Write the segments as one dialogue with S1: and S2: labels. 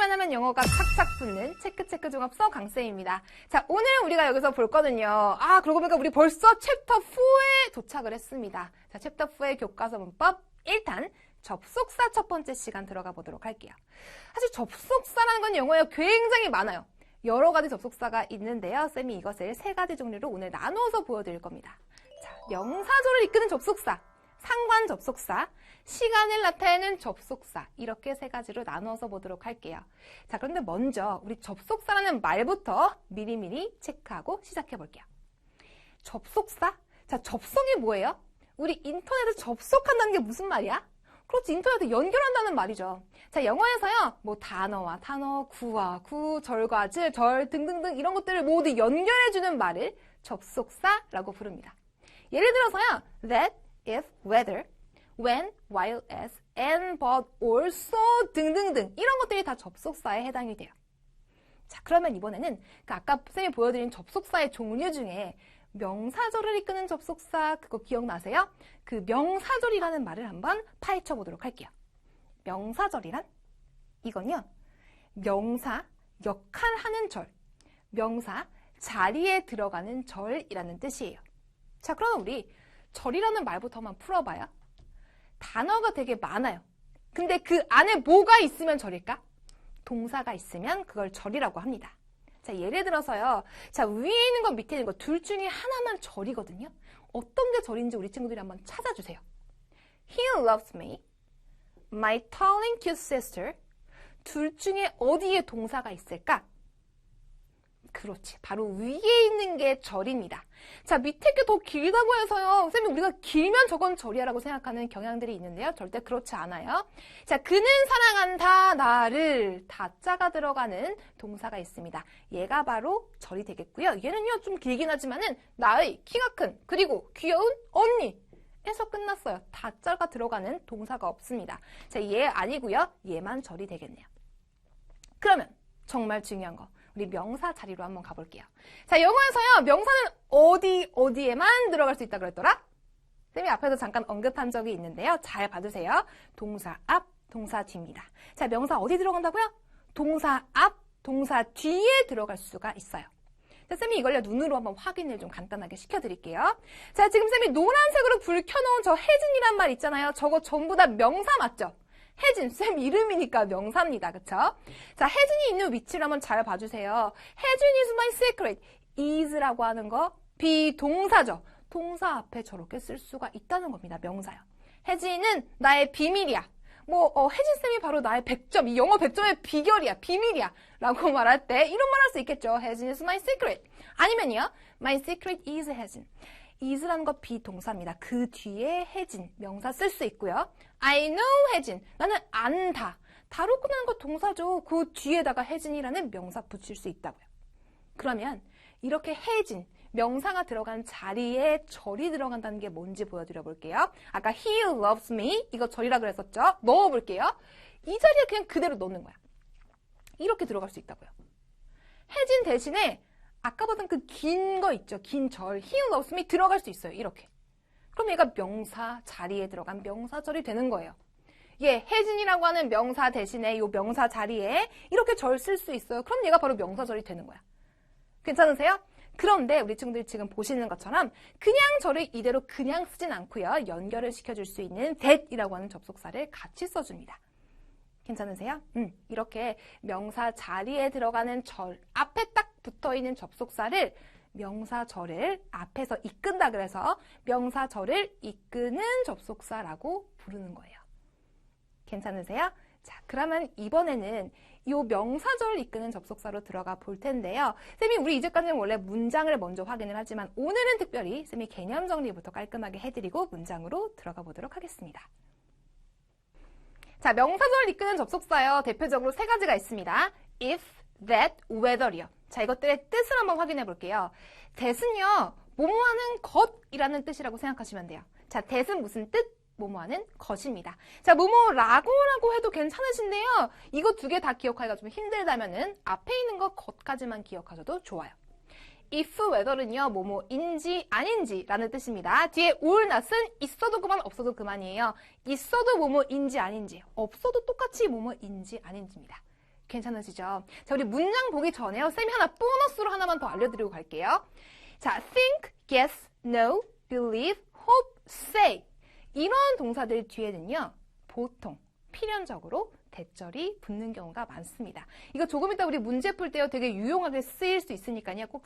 S1: 듣기만 하면 영어가 착착 붙는 체크체크 종합서 강쌤입니다. 자, 오늘 우리가 여기서 볼 거는요. 그러고 보니까 우리 벌써 챕터 4에 도착을 했습니다. 자, 챕터 4의 교과서 문법 1탄 접속사 첫 번째 시간 들어가 보도록 할게요. 사실 접속사라는 건 영어에 굉장히 많아요. 여러 가지 접속사가 있는데요. 쌤이 이것을 세 가지 종류로 오늘 나누어서 보여드릴 겁니다. 자, 명사절을 이끄는 접속사, 상관 접속사, 시간을 나타내는 접속사, 이렇게 세 가지로 나누어서 보도록 할게요. 자, 그런데 먼저 우리 접속사라는 말부터 미리미리 체크하고 시작해 볼게요. 접속사? 자, 접속이 뭐예요? 우리 인터넷에 접속한다는 게 무슨 말이야? 그렇지, 인터넷에 연결한다는 말이죠. 자, 영어에서요, 뭐 단어와 단어, 구와 구, 절과 절 등등등 이런 것들을 모두 연결해주는 말을 접속사라고 부릅니다. 예를 들어서요, that, if, whether, when, while, as, and, but, also 등등등 이런 것들이 다 접속사에 해당이 돼요. 자, 그러면 이번에는 아까 쌤이 보여드린 접속사의 종류 중에 명사절을 이끄는 접속사 그거 기억나세요? 그 명사절이라는 말을 한번 파헤쳐 보도록 할게요. 명사절이란 이건요. 명사 역할하는 절, 명사 자리에 들어가는 절이라는 뜻이에요. 자, 그러면 우리 절이라는 말부터만 풀어봐요. 단어가 되게 많아요. 근데 그 안에 뭐가 있으면 절일까? 동사가 있으면 그걸 절이라고 합니다. 자, 예를 들어서요. 자, 위에 있는 거 밑에 있는 거 둘 중에 하나만 절이거든요. 어떤 게 절인지 우리 친구들이 한번 찾아주세요. He loves me. My darling cute sister. 둘 중에 어디에 동사가 있을까? 그렇지. 바로 위에 있는 게 절입니다. 자, 밑에 게 더 길다고 해서요. 쌤이 우리가 길면 저건 절이야라고 생각하는 경향들이 있는데요. 절대 그렇지 않아요. 자, 그는 사랑한다, 나를. 다자가 들어가는 동사가 있습니다. 얘가 바로 절이 되겠고요. 얘는요, 좀 길긴 하지만은 나의 키가 큰, 그리고 귀여운 언니. 에서 끝났어요. 다자가 들어가는 동사가 없습니다. 자, 얘 아니고요. 얘만 절이 되겠네요. 그러면 정말 중요한 거. 우리 명사 자리로 한번 가볼게요. 자, 영어에서요, 명사는 어디에만 들어갈 수 있다 그랬더라? 쌤이 앞에서 잠깐 언급한 적이 있는데요. 잘 봐주세요. 동사 앞, 동사 뒤입니다. 자, 명사 어디 들어간다고요? 동사 앞, 동사 뒤에 들어갈 수가 있어요. 자, 쌤이 이걸요, 눈으로 한번 확인을 좀 간단하게 시켜드릴게요. 자, 지금 쌤이 노란색으로 불 켜놓은 저 혜진이란 말 있잖아요. 저거 전부 다 명사 맞죠? 혜진, 쌤 이름이니까 명사입니다. 그쵸? 자, 혜진이 있는 위치를 한번 잘 봐주세요. 혜진 is my secret. is라고 하는 거 비동사죠. 동사 앞에 저렇게 쓸 수가 있다는 겁니다. 명사요. 혜진은 나의 비밀이야. 혜진쌤이 바로 나의 100점, 이 영어 100점의 비결이야, 비밀이야 라고 말할 때 이런 말 할 수 있겠죠. 혜진 is my secret. 아니면요, my secret is 혜진. is라는 거 비동사입니다. 그 뒤에 혜진, 명사 쓸 수 있고요. I know 혜진, 나는 안다. 다루고나는 거 동사죠. 그 뒤에다가 혜진이라는 명사 붙일 수 있다고요. 그러면 이렇게 혜진, 명사가 들어간 자리에 절이 들어간다는 게 뭔지 보여드려 볼게요. 아까 he loves me, 이거 절이라 그랬었죠? 넣어볼게요. 이 자리에 그냥 그대로 넣는 거야. 이렇게 들어갈 수 있다고요. 혜진 대신에 아까 보던 그 긴 거 있죠? 긴 절, he loves me 들어갈 수 있어요. 이렇게. 그럼 얘가 명사 자리에 들어간 명사절이 되는 거예요. 혜진이라고 하는 명사 대신에 이 명사 자리에 이렇게 절 쓸 수 있어요. 그럼 얘가 바로 명사절이 되는 거야. 괜찮으세요? 그런데 우리 친구들이 지금 보시는 것처럼 그냥 절을 이대로 그냥 쓰진 않고요. 연결을 시켜줄 수 있는 that이라고 하는 접속사를 같이 써줍니다. 괜찮으세요? 이렇게 명사 자리에 들어가는 절, 앞에 딱 붙어있는 접속사를 명사절을 앞에서 이끈다 그래서 명사절을 이끄는 접속사라고 부르는 거예요. 괜찮으세요? 자, 그러면 이번에는 이 명사절을 이끄는 접속사로 들어가 볼 텐데요. 쌤이 우리 이제까지는 원래 문장을 먼저 확인을 하지만 오늘은 특별히 쌤이 개념 정리부터 깔끔하게 해드리고 문장으로 들어가 보도록 하겠습니다. 자, 명사절을 이끄는 접속사요. 대표적으로 세 가지가 있습니다. if, that, whether이요. 자, 이것들의 뜻을 한번 확인해 볼게요. that은요, 뭐뭐하는 것이라는 뜻이라고 생각하시면 돼요. 자, that은 무슨 뜻? 뭐뭐하는 것입니다. 자, 뭐뭐라고 해도 괜찮으신데요. 이거 두 개 다 기억하기가 좀 힘들다면은 앞에 있는 거 것까지만 기억하셔도 좋아요. if, whether는요, 뭐뭐인지 아닌지라는 뜻입니다. 뒤에 or not은 있어도 그만 없어도 그만이에요. 있어도 뭐뭐인지 아닌지, 없어도 똑같이 뭐뭐인지 아닌지입니다. 괜찮으시죠? 자, 우리 문장 보기 전에요. 쌤이 하나 보너스로 하나만 더 알려드리고 갈게요. 자, think, guess, know, believe, hope, say. 이런 동사들 뒤에는요. 보통 필연적으로 대절이 붙는 경우가 많습니다. 이거 조금 이따 우리 문제 풀 때요. 되게 유용하게 쓰일 수 있으니까요. 꼭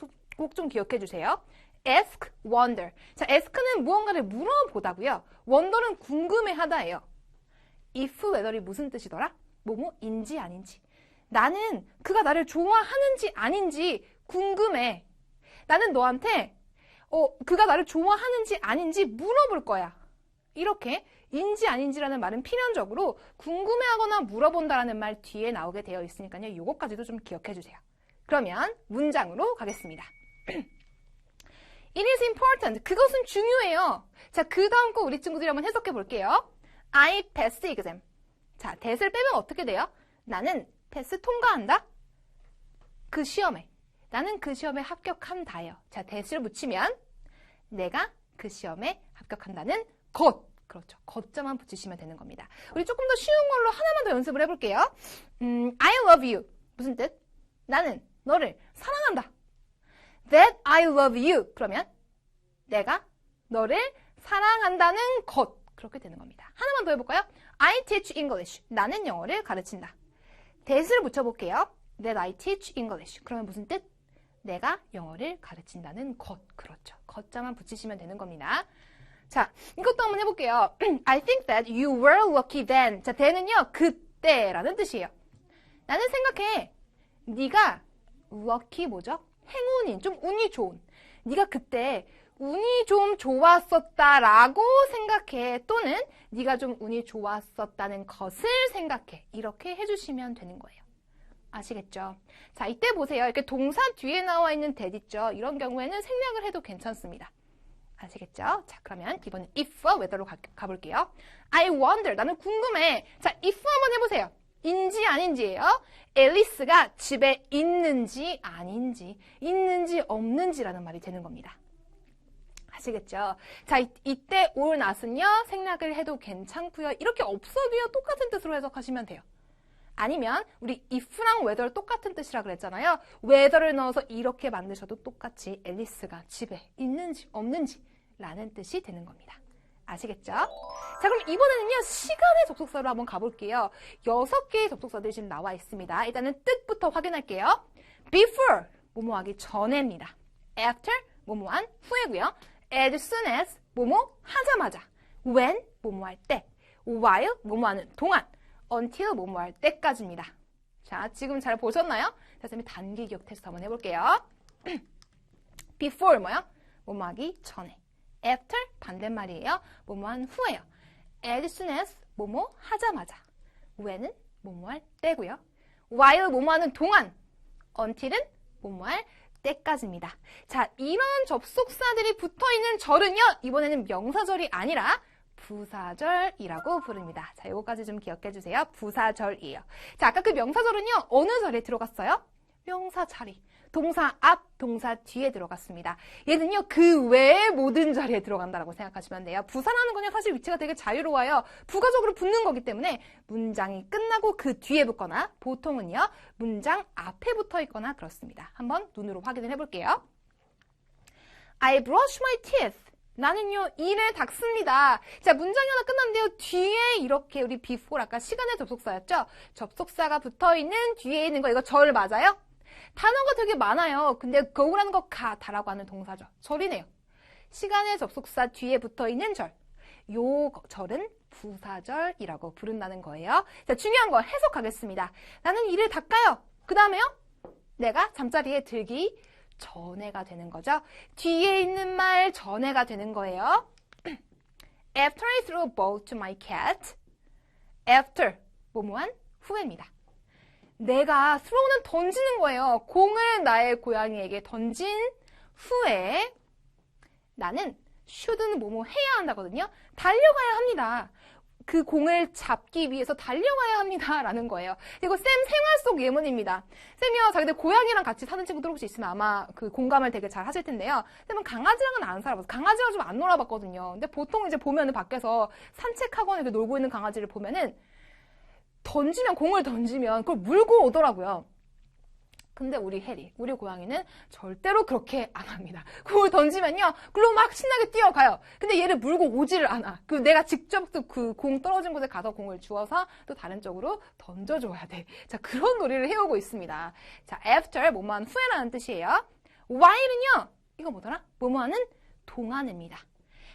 S1: 좀 기억해 주세요. ask, wonder. 자, ask는 무언가를 물어보다고요. wonder는 궁금해하다예요. if, whether이 무슨 뜻이더라? 뭐뭐인지 아닌지. 나는 그가 나를 좋아하는지 아닌지 궁금해. 나는 너한테 그가 나를 좋아하는지 아닌지 물어볼 거야. 이렇게 인지 아닌지라는 말은 필연적으로 궁금해하거나 물어본다라는 말 뒤에 나오게 되어 있으니까요. 이것까지도 좀 기억해 주세요. 그러면 문장으로 가겠습니다. It is important. 그것은 중요해요. 자, 그 다음 거 우리 친구들이 한번 해석해 볼게요. I pass exam. 자, that을 빼면 어떻게 돼요? 나는 패스 통과한다? 그 시험에. 나는 그 시험에 합격한다예요. 자, that을 붙이면 내가 그 시험에 합격한다는 것. 그렇죠. 것자만 붙이시면 되는 겁니다. 우리 조금 더 쉬운 걸로 하나만 더 연습을 해볼게요. I love you. 무슨 뜻? 나는 너를 사랑한다. That I love you. 그러면 내가 너를 사랑한다는 것. 그렇게 되는 겁니다. 하나만 더 해볼까요? I teach English. 나는 영어를 가르친다. that을 붙여볼게요. That I teach English. 그러면 무슨 뜻? 내가 영어를 가르친다는 것. 그렇죠. 것자만 붙이시면 되는 겁니다. 자, 이것도 한번 해볼게요. I think that you were lucky then. 자, then은요, 그때라는 뜻이에요. 나는 생각해. 네가 lucky 뭐죠? 행운인, 좀 운이 좋은. 네가 그때 운이 좀 좋았었다라고 생각해. 또는 네가 좀 운이 좋았었다는 것을 생각해. 이렇게 해주시면 되는 거예요. 아시겠죠? 자, 이때 보세요. 이렇게 동사 뒤에 나와 있는 that 있죠? 이런 경우에는 생략을 해도 괜찮습니다. 아시겠죠? 자, 그러면 이번엔 if, whether로 가볼게요. I wonder. 나는 궁금해. 자, if 한번 해보세요. 인지 아닌지예요. 앨리스가 집에 있는지 아닌지, 있는지 없는지라는 말이 되는 겁니다. 아시겠죠? 자, 이때 or not은요, 생략을 해도 괜찮고요. 이렇게 없어도요, 똑같은 뜻으로 해석하시면 돼요. 아니면 우리 if랑 whether 똑같은 뜻이라 그랬잖아요. whether를 넣어서 이렇게 만드셔도 똑같이 앨리스가 집에 있는지 없는지 라는 뜻이 되는 겁니다. 아시겠죠? 자, 그럼 이번에는요, 시간의 접속사로 한번 가볼게요. 6개의 접속사들이 지금 나와 있습니다. 일단은 뜻부터 확인할게요. before, 뭐뭐 하기 전에입니다. after, 뭐뭐 한 후에고요. as soon as, 뭐뭐 하자마자. when, 뭐뭐 할 때. while, 뭐뭐 하는 동안. until, 뭐뭐 할 때까지입니다. 자, 지금 잘 보셨나요? 자, 선생님이 단기 기억 테스트 한번 해볼게요. before, 뭐요? 뭐뭐 하기 전에. after, 반대말이에요. 뭐뭐 한 후에요. as soon as, 뭐뭐 하자마자. when은 뭐뭐 할 때고요. while, 뭐뭐 하는 동안. until은 뭐뭐 할 때까지입니다. 자, 이런 접속사들이 붙어있는 절은요, 이번에는 명사절이 아니라 부사절이라고 부릅니다. 자, 요거까지 좀 기억해 주세요. 부사절이에요. 자, 아까 그 명사절은요, 어느 절에 들어갔어요? 명사 자리. 동사 앞, 동사 뒤에 들어갔습니다. 얘는요, 그 외의 모든 자리에 들어간다라고 생각하시면 돼요. 부사라는 건요, 사실 위치가 되게 자유로워요. 부가적으로 붙는 거기 때문에 문장이 끝나고 그 뒤에 붙거나 보통은요, 문장 앞에 붙어 있거나 그렇습니다. 한번 눈으로 확인을 해볼게요. I brush my teeth. 나는요, 이를 닦습니다. 자, 문장이 하나 끝났는데요. 뒤에 이렇게 우리 before 아까 시간의 접속사였죠? 접속사가 붙어있는 뒤에 있는 거 이거 절 맞아요? 단어가 되게 많아요. 근데 go라는 거 가다라고 하는 동사죠. 절이네요. 시간의 접속사 뒤에 붙어있는 절. 요 절은 부사절이라고 부른다는 거예요. 자, 중요한 거 해석하겠습니다. 나는 이를 닦아요. 그 다음에요. 내가 잠자리에 들기 전에가 되는 거죠. 뒤에 있는 말 전에가 되는 거예요. After I threw a ball to my cat. After, 뭐뭐한 후에입니다. 내가 throw는 던지는 거예요. 공을 나의 고양이에게 던진 후에 나는 should는 뭐뭐 해야 한다거든요. 달려가야 합니다. 그 공을 잡기 위해서 달려가야 합니다. 라는 거예요. 이거 쌤 생활 속 예문입니다. 쌤이요, 자기들 고양이랑 같이 사는 친구들 혹시 있으면 아마 그 공감을 되게 잘 하실 텐데요. 쌤은 강아지랑은 안 살아봐서 강아지랑 좀 안 놀아봤거든요. 근데 보통 이제 보면은 밖에서 산책하거나 이렇게 놀고 있는 강아지를 보면은 공을 던지면 그걸 물고 오더라고요. 근데 우리 해리, 우리 고양이는 절대로 그렇게 안 합니다. 공을 던지면요, 글로 막 신나게 뛰어가요. 근데 얘를 물고 오지를 않아. 내가 직접 그 공 떨어진 곳에 가서 공을 주워서 또 다른 쪽으로 던져줘야 돼. 자, 그런 놀이를 해오고 있습니다. 자, after, 뭐뭐한 후에라는 뜻이에요. while은요, 이거 뭐더라? 뭐뭐하는 동안입니다.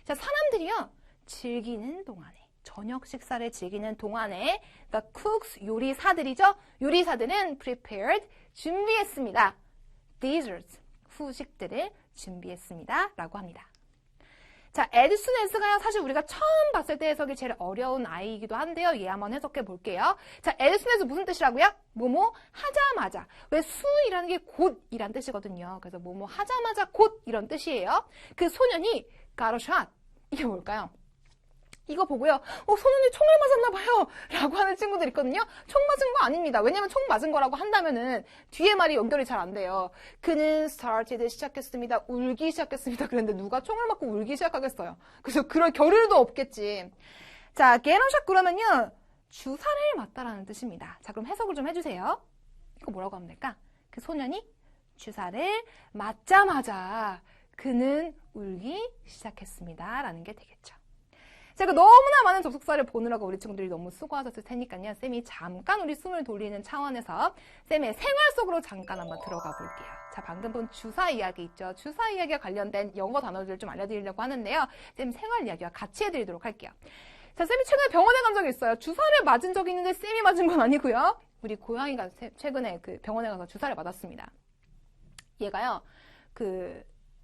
S1: 자, 사람들이요, 즐기는 동안에. 저녁 식사를 즐기는 동안에 the cooks, 요리사들이죠. 요리사들은 prepared, 준비했습니다. desserts, 후식들을 준비했습니다. 라고 합니다. 자, as soon as가요. 사실 우리가 처음 봤을 때 해석이 제일 어려운 아이이기도 한데요. 얘 한번 해석해 볼게요. 자, as soon as 무슨 뜻이라고요? 뭐뭐 하자마자. 왜 soon이라는 게 곧이란 뜻이거든요. 그래서 뭐뭐 하자마자 곧 이런 뜻이에요. 그 소년이 got a shot. 이게 뭘까요? 이거 보고요. 소년이 총을 맞았나봐요. 라고 하는 친구들 있거든요. 총 맞은 거 아닙니다. 왜냐면 총 맞은 거라고 한다면은 뒤에 말이 연결이 잘 안 돼요. 그는 started 시작했습니다. 울기 시작했습니다. 그런데 누가 총을 맞고 울기 시작하겠어요. 그래서 그럴 겨를도 없겠지. 자, get a shot 그러면요. 주사를 맞다라는 뜻입니다. 자, 그럼 해석을 좀 해주세요. 이거 뭐라고 하면 될까? 그 소년이 주사를 맞자마자 그는 울기 시작했습니다. 라는 게 되겠죠. 제가 너무나 많은 접속사를 보느라고 우리 친구들이 너무 수고하셨을 테니까요. 쌤이 잠깐 우리 숨을 돌리는 차원에서 쌤의 생활 속으로 잠깐 한번 들어가 볼게요. 자, 방금 본 주사 이야기 있죠. 주사 이야기와 관련된 영어 단어들을 좀 알려드리려고 하는데요. 쌤 생활 이야기와 같이 해드리도록 할게요. 자, 쌤이 최근에 병원에 간 적이 있어요. 주사를 맞은 적이 있는데 쌤이 맞은 건 아니고요. 우리 고양이가 최근에 그 병원에 가서 주사를 맞았습니다. 얘가요,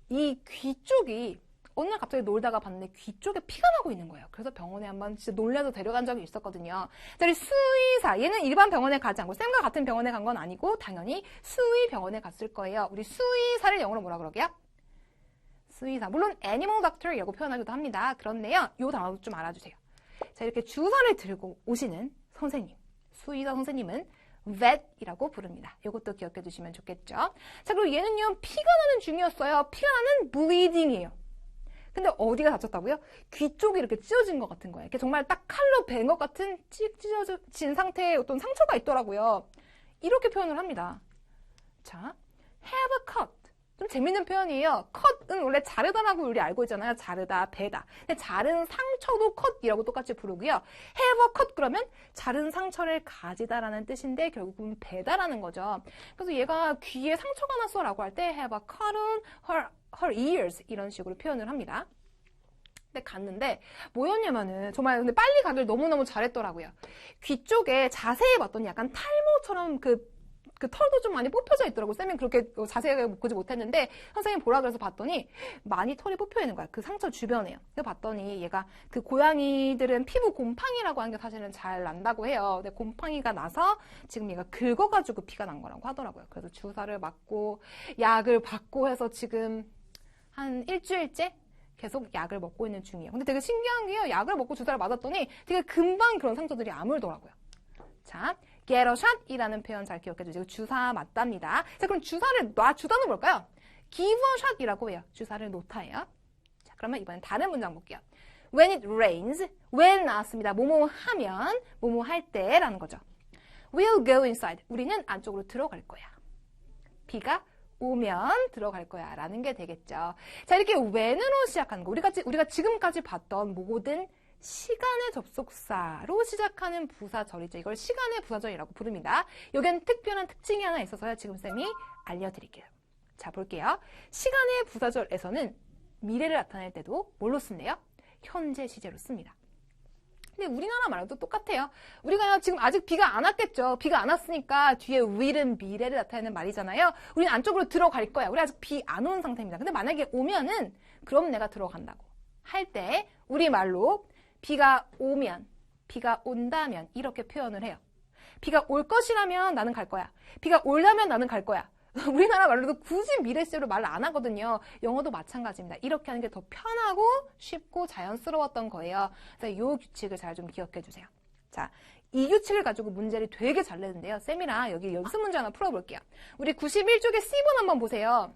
S1: 이 귀 쪽이 어느 날 갑자기 놀다가 봤는데 귀 쪽에 피가 나고 있는 거예요. 그래서 병원에 한번 진짜 놀라서 데려간 적이 있었거든요. 자, 우리 수의사, 얘는 일반 병원에 가지 않고 쌤과 같은 병원에 간 건 아니고 당연히 수의병원에 갔을 거예요. 우리 수의사를 영어로 뭐라 그러게요? 수의사. 물론 animal doctor이라고 표현하기도 합니다. 그런데요, 이 단어도 좀 알아주세요. 자, 이렇게 주사를 들고 오시는 선생님, 수의사 선생님은 vet이라고 부릅니다. 이것도 기억해 두시면 좋겠죠. 자, 그리고 얘는요, 피가 나는 중이었어요. 피가 나는 bleeding이에요. 근데 어디가 다쳤다고요? 귀 쪽이 이렇게 찢어진 것 같은 거예요. 이렇게 정말 딱 칼로 벤 것 같은 찢어진 상태의 어떤 상처가 있더라고요. 이렇게 표현을 합니다. 자, have a cut. 좀 재밌는 표현이에요. cut은 원래 자르다라고 우리 알고 있잖아요. 자르다, 베다. 근데 자른 상처도 cut이라고 똑같이 부르고요. have a cut 그러면 자른 상처를 가지다라는 뜻인데 결국은 베다라는 거죠. 그래서 얘가 귀에 상처가 났어 라고 할 때 have a cut on her ears 이런 식으로 표현을 합니다. 근데 갔는데 뭐였냐면은 정말 근데 빨리 가길 너무너무 잘했더라고요. 귀 쪽에 자세히 봤더니 약간 탈모처럼 그 털도 좀 많이 뽑혀져 있더라고. 쌤이 그렇게 자세하게 보지 못했는데 선생님 보라 그래서 봤더니 많이 털이 뽑혀 있는 거야. 그 상처 주변에요. 그래서 봤더니 얘가 그 고양이들은 피부 곰팡이라고 하는 게 사실은 잘 난다고 해요. 근데 곰팡이가 나서 지금 얘가 긁어가지고 피가 난 거라고 하더라고요. 그래서 주사를 맞고 약을 받고 해서 지금 한 일주일째 계속 약을 먹고 있는 중이에요. 근데 되게 신기한 게요. 약을 먹고 주사를 맞았더니 되게 금방 그런 상처들이 아물더라고요. 자, get a shot 이라는 표현 잘 기억해 주세요. 주사 맞답니다. 자, 그럼 주사는 뭘까요? give a shot 이라고 해요. 주사를 놓다예요. 자, 그러면 이번엔 다른 문장 볼게요. When it rains, when 나왔습니다. 뭐뭐 하면, 뭐뭐 할 때라는 거죠. We'll go inside. 우리는 안쪽으로 들어갈 거야. 비가 오면 들어갈 거야 라는 게 되겠죠. 자, 이렇게 when으로 시작하는 거. 우리가 지금까지 봤던 모든 시간의 접속사로 시작하는 부사절이죠. 이걸 시간의 부사절이라고 부릅니다. 여기엔 특별한 특징이 하나 있어서요. 지금 쌤이 알려드릴게요. 자, 볼게요. 시간의 부사절에서는 미래를 나타낼 때도 뭘로 쓴대요? 현재 시제로 씁니다. 근데 우리나라 말도 똑같아요. 우리가 지금 아직 비가 안 왔겠죠. 비가 안 왔으니까 뒤에 will은 미래를 나타내는 말이잖아요. 우리는 안쪽으로 들어갈 거야. 우리 아직 비 안 온 상태입니다. 근데 만약에 오면은 그럼 내가 들어간다고 할 때 우리말로 비가 오면, 비가 온다면 이렇게 표현을 해요. 비가 올 것이라면 나는 갈 거야. 비가 올라면 나는 갈 거야. 우리나라 말로도 굳이 미래 시제로 말을 안 하거든요. 영어도 마찬가지입니다. 이렇게 하는 게 더 편하고 쉽고 자연스러웠던 거예요. 그래서 이 규칙을 잘 좀 기억해 주세요. 자, 이 규칙을 가지고 문제를 되게 잘 내는데요. 쌤이랑 여기 연습 문제 하나 풀어볼게요. 우리 91쪽에 C번 한번 보세요.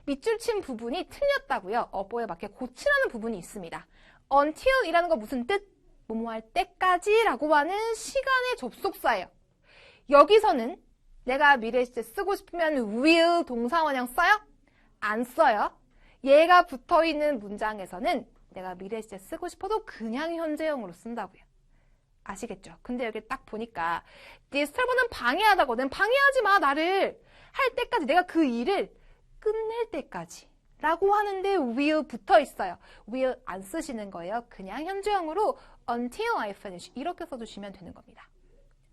S1: 밑줄 친 부분이 틀렸다고요. 어법에 맞게 고치라는 부분이 있습니다. until 이라는 거 무슨 뜻? 뭐뭐 할 때까지 라고 하는 시간의 접속사예요. 여기서는 내가 미래 시제 쓰고 싶으면 will 동사원형 써요? 안 써요. 얘가 붙어있는 문장에서는 내가 미래 시제 쓰고 싶어도 그냥 현재형으로 쓴다고요. 아시겠죠? 근데 여기 딱 보니까 disturб는 방해하다거든. 방해하지 마, 나를. 할 때까지, 내가 그 일을 끝낼 때까지 라고 하는데 will 붙어 있어요. will 안 쓰시는 거예요. 그냥 현재형으로 until I finish 이렇게 써주시면 되는 겁니다.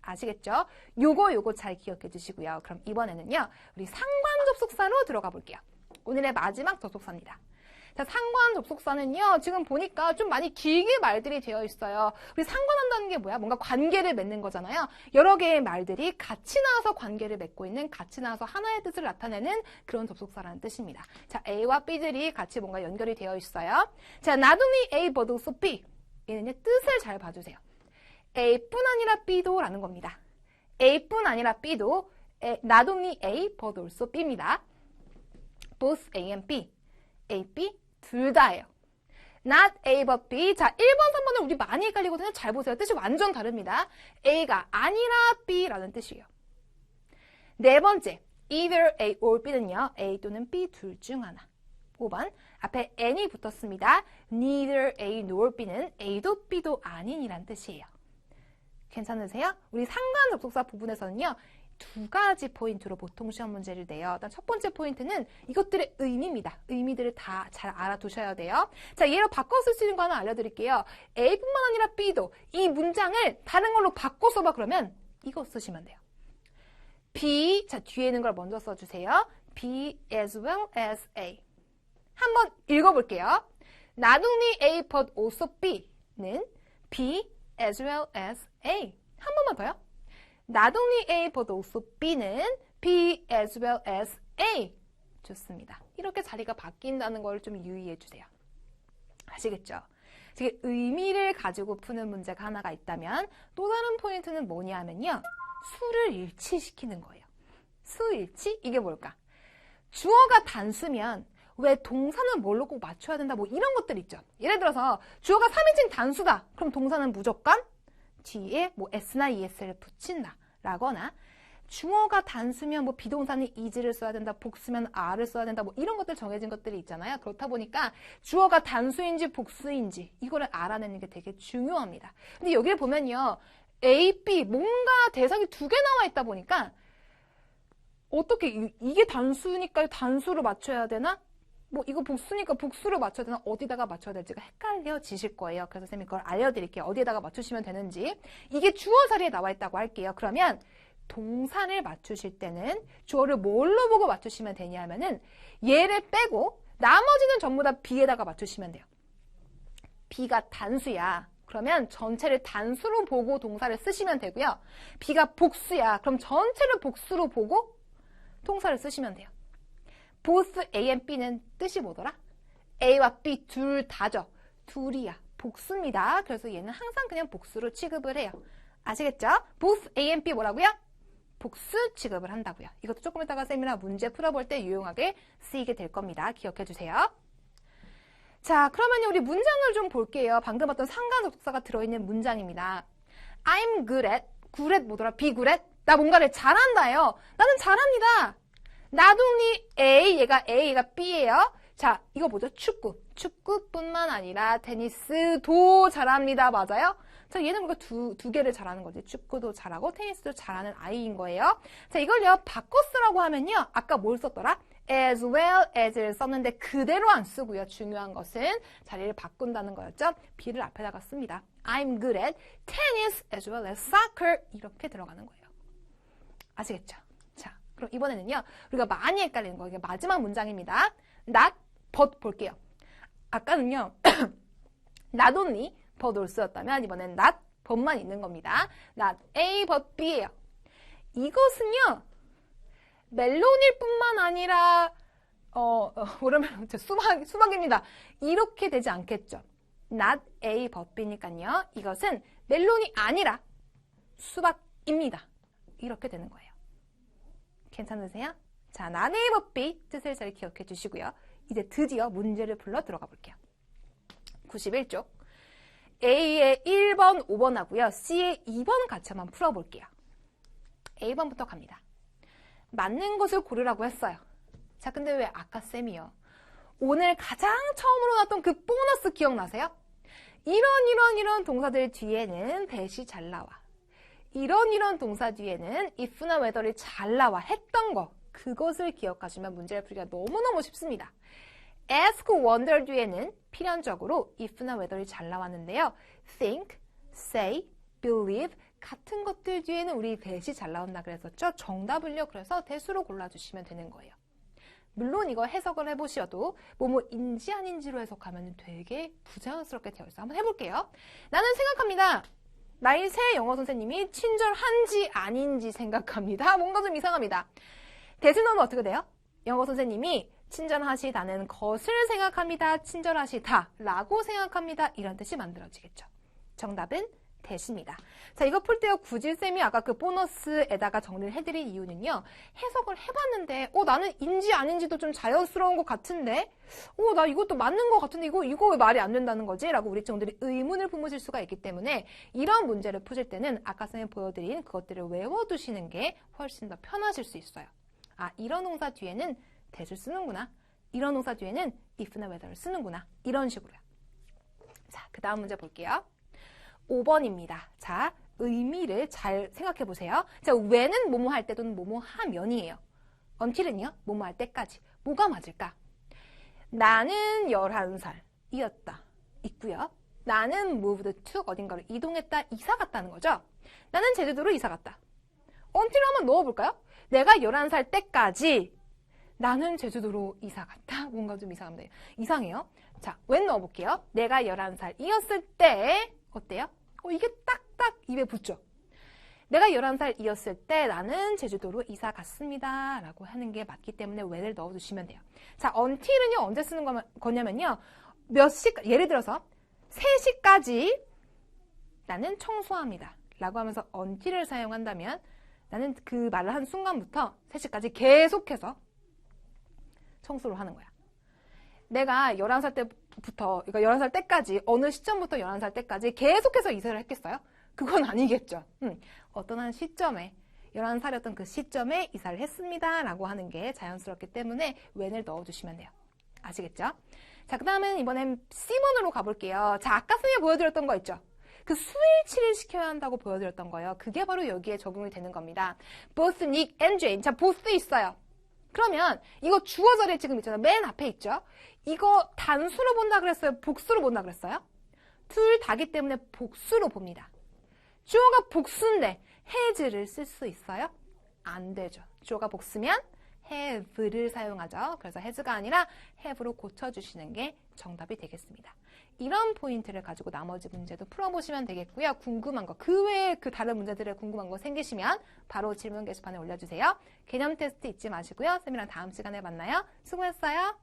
S1: 아시겠죠? 요거 잘 기억해 주시고요. 그럼 이번에는요, 우리 상관 접속사로 들어가 볼게요. 오늘의 마지막 접속사입니다. 자, 상관 접속사는요, 지금 보니까 좀 많이 길게 말들이 되어 있어요. 우리 상관한다는 게 뭐야? 뭔가 관계를 맺는 거잖아요. 여러 개의 말들이 같이 나와서 관계를 맺고 있는, 같이 나와서 하나의 뜻을 나타내는 그런 접속사라는 뜻입니다. 자, A와 B들이 같이 뭔가 연결이 되어 있어요. 자, not only A but also B. 얘는요, 뜻을 잘 봐주세요. A뿐 아니라 B도 라는 겁니다. A뿐 아니라 B도 not only A but also B입니다. Both A and B. A, B 둘 다예요. Not A but B. 자, 1번, 3번은 우리 많이 헷갈리거든요. 잘 보세요. 뜻이 완전 다릅니다. A가 아니라 B라는 뜻이에요. 네 번째, either A or B는요. A 또는 B 둘 중 하나. 5번, 앞에 N이 붙었습니다. Neither A nor B는 A도 B도 아닌이란 뜻이에요. 괜찮으세요? 우리 상관 접속사 부분에서는요. 두 가지 포인트로 보통 시험 문제를 내요. 일단 첫 번째 포인트는 이것들의 의미입니다. 의미들을 다 잘 알아두셔야 돼요. 자, 얘로 바꿔 쓸 수 있는 거 하나 알려드릴게요. A뿐만 아니라 B도 이 문장을 다른 걸로 바꿔 써봐 그러면 이거 쓰시면 돼요. B, 자 뒤에 있는 걸 먼저 써주세요. B as well as A. 한번 읽어볼게요. Not only A but also B는 B as well as A. 한 번만 더요. Not only A but also B는 B as well as A. 좋습니다. 이렇게 자리가 바뀐다는 걸 좀 유의해 주세요. 아시겠죠? 지금 의미를 가지고 푸는 문제가 하나가 있다면 또 다른 포인트는 뭐냐 하면요. 수를 일치시키는 거예요. 수일치? 이게 뭘까? 주어가 단수면 왜 동사는 뭘로 꼭 맞춰야 된다 뭐 이런 것들 있죠. 예를 들어서 주어가 3인칭 단수다. 그럼 동사는 무조건 뒤에 뭐 s나 es를 붙인다 라거나 주어가 단수면 뭐 비동사는 is를 써야 된다, 복수면 are를 써야 된다 뭐 이런 것들 정해진 것들이 있잖아요. 그렇다 보니까 주어가 단수인지 복수인지 이거를 알아내는 게 되게 중요합니다. 근데 여기를 보면요. A, B 뭔가 대상이 두 개 나와 있다 보니까 어떻게 이게 단수니까 단수로 맞춰야 되나? 뭐 이거 복수니까 복수로 맞춰야 되나? 어디다가 맞춰야 될지가 헷갈려지실 거예요. 그래서 선생님이 그걸 알려드릴게요. 어디에다가 맞추시면 되는지. 이게 주어 자리에 나와 있다고 할게요. 그러면 동사를 맞추실 때는 주어를 뭘로 보고 맞추시면 되냐 하면은 얘를 빼고 나머지는 전부 다 B에다가 맞추시면 돼요. B가 단수야. 그러면 전체를 단수로 보고 동사를 쓰시면 되고요. B가 복수야. 그럼 전체를 복수로 보고 동사를 쓰시면 돼요. both A and B는 뜻이 뭐더라? A와 B 둘 다죠. 둘이야. 복수입니다. 그래서 얘는 항상 그냥 복수로 취급을 해요. 아시겠죠? both A and B 뭐라고요? 복수 취급을 한다고요. 이것도 조금 이따가 쌤이랑 문제 풀어볼 때 유용하게 쓰이게 될 겁니다. 기억해 주세요. 자, 그러면 우리 문장을 좀 볼게요. 방금 봤던 상관 접속사가 들어있는 문장입니다. I'm good at, good at 뭐더라? be good at? 나 뭔가를 잘한다요. 나는 잘합니다. Not only A, 얘가 B예요. 자, 이거 뭐죠? 축구. 축구뿐만 아니라 테니스도 잘합니다. 맞아요? 자, 얘는 뭔가 두 개를 잘하는 거지. 축구도 잘하고 테니스도 잘하는 아이인 거예요. 자, 이걸요, 바꿔 쓰라고 하면요. 아까 뭘 썼더라? as well as를 썼는데 그대로 안 쓰고요. 중요한 것은 자리를 바꾼다는 거였죠. B를 앞에다가 씁니다. I'm good at tennis as well as soccer. 이렇게 들어가는 거예요. 아시겠죠? 자, 그럼 이번에는요. 우리가 많이 헷갈리는 거. 이게 마지막 문장입니다. not, but 볼게요. 아까는요. not only, but also였다면 이번엔 not, but만 있는 겁니다. not A, but B예요. 이것은요. 멜론일 뿐만 아니라 뭐라면 수박입니다. 이렇게 되지 않겠죠. not A, but B니까요. 이것은 멜론이 아니라 수박입니다. 이렇게 되는 거예요. 괜찮으세요? 자, not A, but B 뜻을 잘 기억해 주시고요. 이제 드디어 문제를 풀러 들어가 볼게요. 91쪽. A의 1번, 5번 하고요. C의 2번 같이 한번 풀어볼게요. A번부터 갑니다. 맞는 것을 고르라고 했어요. 자, 근데 왜 아까 쌤이요? 오늘 가장 처음으로 나왔던 그 보너스 기억나세요? 이런 동사들 뒤에는 that이 잘 나와. 이런 동사 뒤에는 if나 whether이 잘 나와 했던 거. 그것을 기억하시면 문제를 풀기가 너무너무 쉽습니다. ask, wonder 뒤에는 필연적으로 if나 whether이 잘 나왔는데요. think, say, believe 같은 것들 뒤에는 우리 that이 잘 나온다 그랬었죠? 정답을요. 그래서 that으로 골라주시면 되는 거예요. 물론 이거 해석을 해보셔도 뭐뭐인지 아닌지로 해석하면 되게 부자연스럽게 되어 있어요. 한번 해볼게요. 나는 생각합니다. 나의 새 영어 선생님이 친절한지 아닌지 생각합니다. 뭔가 좀 이상합니다. that을 넣으면 어떻게 돼요? 영어 선생님이 친절하시다는 것을 생각합니다. 친절하시다 라고 생각합니다. 이런 뜻이 만들어지겠죠. 정답은 that입니다. 자, 이거 풀 때요. 굳이 쌤이 아까 그 보너스에다가 정리를 해드린 이유는요. 해석을 해봤는데 나는 인지 아닌지도 좀 자연스러운 것 같은데 나 이것도 맞는 것 같은데 이거 왜 말이 안 된다는 거지? 라고 우리 친구들이 의문을 품으실 수가 있기 때문에 이런 문제를 푸실 때는 아까 쌤이 보여드린 그것들을 외워두시는 게 훨씬 더 편하실 수 있어요. 아, 이런 동사 뒤에는 that을 쓰는구나. 이런 동사 뒤에는 if나 whether를 쓰는구나. 이런 식으로요. 자, 그 다음 문제 볼게요. 5번입니다. 자, 의미를 잘 생각해 보세요. 자, when은 뭐뭐 할 때 또는 뭐뭐 하면이에요. until은요, 뭐뭐 할 때까지. 뭐가 맞을까? 나는 11살이었다. 있고요. 나는 moved to 어딘가로 이동했다, 이사 갔다는 거죠. 나는 제주도로 이사 갔다. until 한번 넣어볼까요? 내가 11살 때까지 나는 제주도로 이사 갔다. 뭔가 좀 이상해요. 자, when 넣어볼게요. 내가 11살이었을 때 어때요? 이게 딱딱 입에 붙죠. 내가 11살이었을 때 나는 제주도로 이사 갔습니다. 라고 하는 게 맞기 때문에 when을 넣어주시면 돼요. 자, until은요, 언제 쓰는 거냐면요. 몇 시, 예를 들어서 3시까지 나는 청소합니다. 라고 하면서 until을 사용한다면 나는 그 말을 한 순간부터 3시까지 계속해서 청소를 하는 거야. 내가 11살 때부터, 그러니까 11살 때까지, 어느 시점부터 11살 때까지 계속해서 이사를 했겠어요? 그건 아니겠죠. 어떤 한 시점에, 11살이었던 그 시점에 이사를 했습니다. 라고 하는 게 자연스럽기 때문에 when을 넣어주시면 돼요. 아시겠죠? 자, 그 다음은 이번엔 C번으로 가볼게요. 자, 아까 쌤이 보여드렸던 거 있죠? 그 수일치를 시켜야 한다고 보여드렸던 거예요. 그게 바로 여기에 적용이 되는 겁니다. Both Nick and Jane. 자, both 있어요. 그러면 이거 주어 자리에 지금 있잖아요. 맨 앞에 있죠. 이거 단수로 본다 그랬어요? 복수로 본다 그랬어요? 둘 다기 때문에 복수로 봅니다. 주어가 복수인데 has를 쓸 수 있어요? 안 되죠. 주어가 복수면 have를 사용하죠. 그래서 has가 아니라 have로 고쳐주시는 게 정답이 되겠습니다. 이런 포인트를 가지고 나머지 문제도 풀어보시면 되겠고요. 궁금한 거, 그 외에 그 다른 문제들에 궁금한 거 생기시면 바로 질문 게시판에 올려주세요. 개념 테스트 잊지 마시고요. 쌤이랑 다음 시간에 만나요. 수고했어요.